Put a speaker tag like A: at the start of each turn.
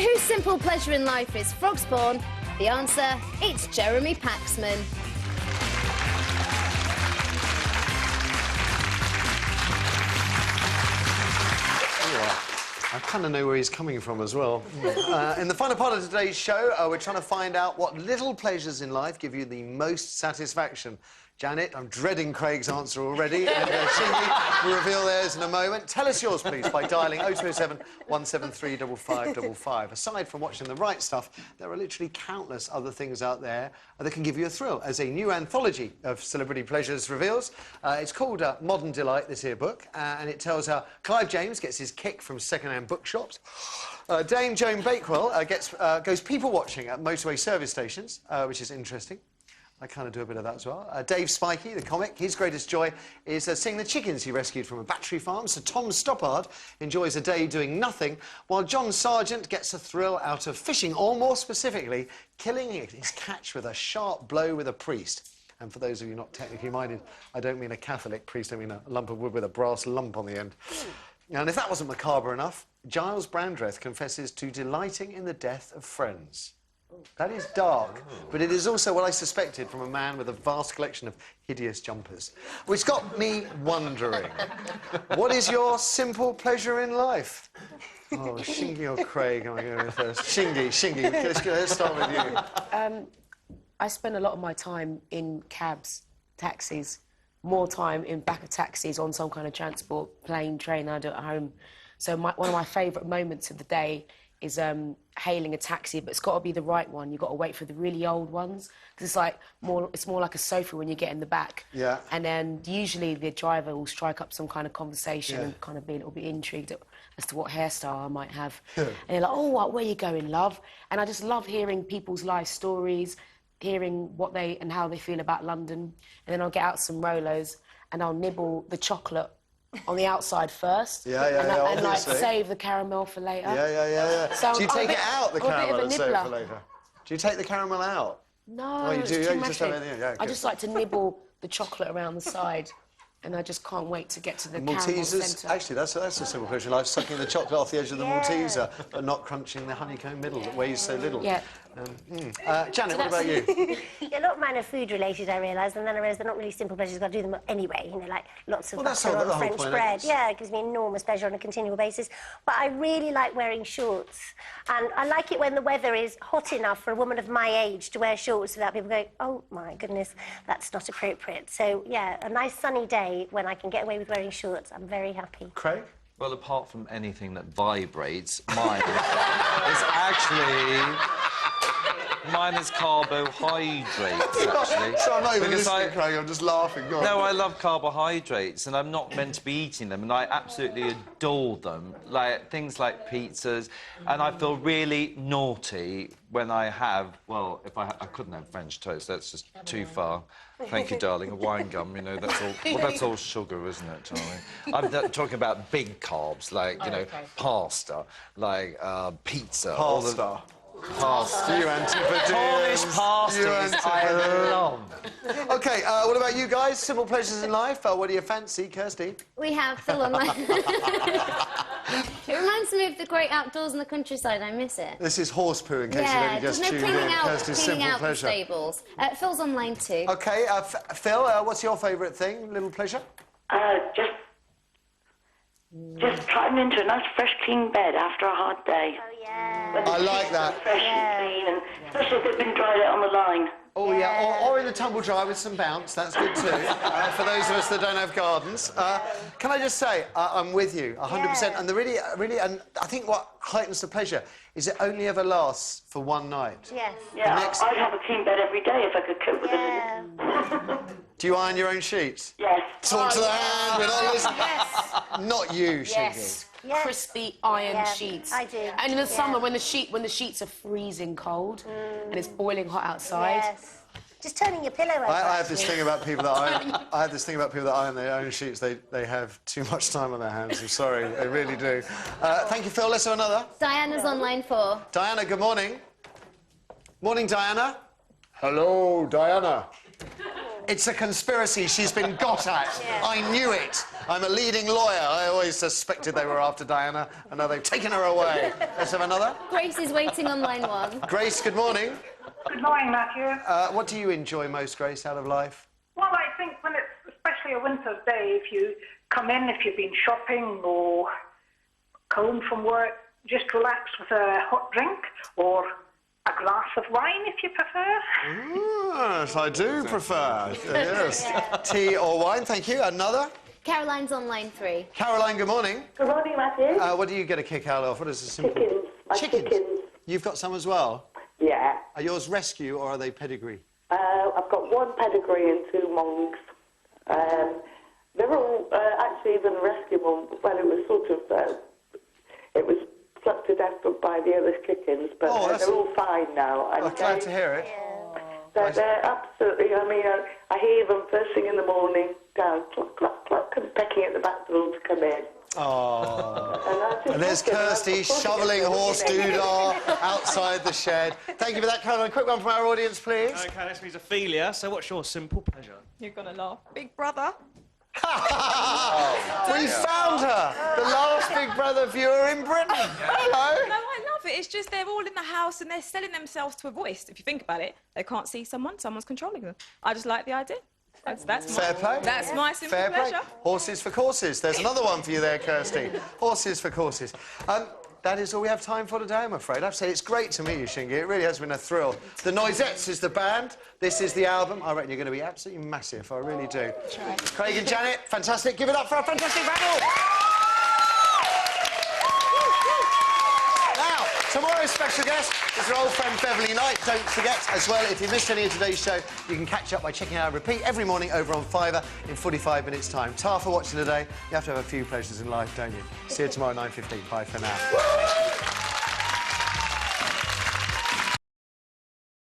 A: whose simple pleasure in life is frog spawn? The answer, it's Jeremy Paxman.
B: I kind of know where he's coming from as well. In the final part of today's show, we're trying to find out what little pleasures in life give you the most satisfaction. Janet, I'm dreading Craig's answer already, and Shingy will reveal theirs in a moment. Tell us yours, please, by dialling 0207 173 5555. Aside from watching the right stuff, there are literally countless other things out there that can give you a thrill, as a new anthology of celebrity pleasures reveals. It's called Modern Delight, this here book, and it tells how Clive James gets his kick from second-hand bookshops. Dame Joan Bakewell goes people-watching at motorway service stations, which is interesting. I kind of do a bit of that as well. Dave Spikey, the comic, his greatest joy is seeing the chickens he rescued from a battery farm. So Tom Stoppard enjoys a day doing nothing, while John Sargent gets a thrill out of fishing, or more specifically, killing his catch with a sharp blow with a priest. And for those of you not technically minded, I don't mean a Catholic priest, I mean a lump of wood with a brass lump on the end. And if that wasn't macabre enough, Giles Brandreth confesses to delighting in the death of friends. That is dark, but it is also what I suspected from a man with a vast collection of hideous jumpers. Which got me wondering, what is your simple pleasure in life? Oh, Shingy or Craig? Am I going first? Shingy, let's start with you.
C: I spend a lot of my time in cabs, taxis, more time in back of taxis on some kind of transport, plane, train, than I do at home. So one of my favourite moments of the day is hailing a taxi, but it's got to be the right one. You've got to wait for the really old ones, because it's more like a sofa when you get in the back.
B: Yeah.
C: And then usually the driver will strike up some kind of conversation and kind of be a little bit intrigued as to what hairstyle I might have. And they're like, oh, where are you going, love? And I just love hearing people's life stories, hearing what and how they feel about London. And then I'll get out some Rolos and I'll nibble the chocolate on the outside first, and like save the caramel for later.
B: Yeah.
C: So
B: do you take it out, the caramel, and save it for later? Do you take the caramel out?
C: No,
B: oh, you do.
C: Too
B: You
C: much
B: just have anything. Yeah,
C: I just like to nibble the chocolate around the side, and I just can't wait to get to the caramel centre.
B: Actually, that's a simple pleasure. Like sucking the chocolate off the edge of the Malteser, but not crunching the honeycomb middle that weighs so little.
C: Yeah.
B: Janet, what about you?
D: A lot of mine are food-related, I realise, and then I realise they're not really simple pleasures. I've got to do them anyway, you know, like lots of butter on French bread. Yeah, it gives me enormous pleasure on a continual basis. But I really like wearing shorts, and I like it when the weather is hot enough for a woman of my age to wear shorts without people going, oh, my goodness, that's not appropriate. So, yeah, a nice sunny day when I can get away with wearing shorts, I'm very happy.
B: Craig?
E: Well, apart from anything that vibrates, mine is actually... Mine is carbohydrates, actually.
B: So I'm not even listening, Craig, I'm just laughing. Go on.
E: No, I love carbohydrates, and I'm not meant to be eating them, and I absolutely adore them. Like, things like pizzas, and I feel really naughty when I have... Well, if I couldn't have French toast, that's just too far. Thank you, darling. A wine gum, you know, that's all... Well, that's all sugar, isn't it, darling? I'm talking about big carbs, like, you know, pasta, like pizza.
B: Pasta.
E: Pasta.
B: You
E: Polish pasties, I love.
B: OK, what about you guys? Simple pleasures in life. What do you fancy, Kirsty?
A: We have Phil online. It reminds me of the great outdoors in the countryside. I miss it.
B: This is horse poo, in case you've only just tuned in. Kirsty's
A: cleaning
B: simple
A: out
B: pleasure.
A: the stables. Phil's online too.
B: OK, Phil, what's your favourite thing, little pleasure?
F: Just climbing into a nice, fresh, clean bed after a hard day.
D: Oh, yeah.
F: When the
B: I like
F: sheets
B: that.
F: are fresh and clean, and especially if they've been dried out on the line.
B: Oh, yeah, or in the tumble dryer with some bounce. That's good, too, for those of us that don't have gardens. Can I just say, I'm with you, 100%. Yeah. And and I think what heightens the pleasure is it only ever lasts for one night.
D: Yes.
F: Yeah, I'd have a clean bed every day if I could cope with it.
B: Do you iron your own sheets?
F: Yes.
B: Talk to the hand with all this...
C: Yes.
B: Not you,
C: Yes.
D: Yes.
C: Crispy iron sheets.
D: I do.
C: And in the summer, when the sheets are freezing cold and it's boiling hot outside.
D: Yes. Just turning your pillow over.
B: I have this thing about people that iron. I have this thing about people that iron their own sheets. They have too much time on their hands. I'm sorry, they really do. Thank you, Phil. Let's have another.
A: Diana's on line 4.
B: Diana, good morning. Morning, Diana. Hello, Diana. It's a conspiracy. She's been got at.
D: Yeah.
B: I knew it. I'm a leading lawyer. I always suspected they were after Diana, and now they've taken her away. Let's have another.
A: Grace is waiting on line 1.
B: Grace, good morning.
G: Good morning, Matthew.
B: What do you enjoy most, Grace, out of life?
G: Well, I think when it's especially a winter's day, if you come in, if you've been shopping or home from work, just relax with a hot drink or a glass of wine, if you prefer.
B: Yes, I do prefer. Yes. Tea or wine, thank you. Another?
A: Caroline's on line 3.
B: Caroline, good morning.
F: Good morning, Matthew.
B: What do you get a kick out of? What is a simple...
F: Chickens. My chickens.
B: You've got some as well?
F: Yeah.
B: Are yours rescue or are they pedigree?
F: I've got 1 pedigree and 2 monks. They're all actually even the rescue one. Well, it was sort of it was stuck to death by the other chickens, but they're all fine now.
B: I'm glad to hear it.
F: They're absolutely. I mean, I hear them first thing in the morning, down cluck cluck cluck, and pecking at the back door to come in.
B: Oh. And there's Kirsty shoveling horse doodah outside the shed. Thank you for that, Caroline. A quick one from our audience, please.
H: OK, this means Ophelia. So what's your simple pleasure?
I: You're gonna laugh. Big Brother.
B: We found her! The last Big Brother viewer in Britain. Hello.
I: No, I love it. It's just they're all in the house and they're selling themselves to a voice. If you think about it, they can't see someone's controlling them. I just like the idea. That's
B: Fair play.
I: That's my simple
B: Fair play.
I: pleasure.
B: Horses for courses. There's another one for you there, Kirsty. Horses for courses. That is all we have time for today, I'm afraid. I have to say, it's great to meet you, Shingy. It really has been a thrill. The Noisettes is the band. This is the album. I reckon you're going to be absolutely massive. I really do. Craig and Janet, fantastic. Give it up for our fantastic panel. Now, tomorrow's special guest is our old friend Beverly Knight. Don't forget, as well, if you missed any of today's show, you can catch up by checking out a repeat every morning over on Fiverr in 45 minutes' time. Tar for watching today. You have to have a few pleasures in life, don't you? See you tomorrow at 9:15. Bye for now.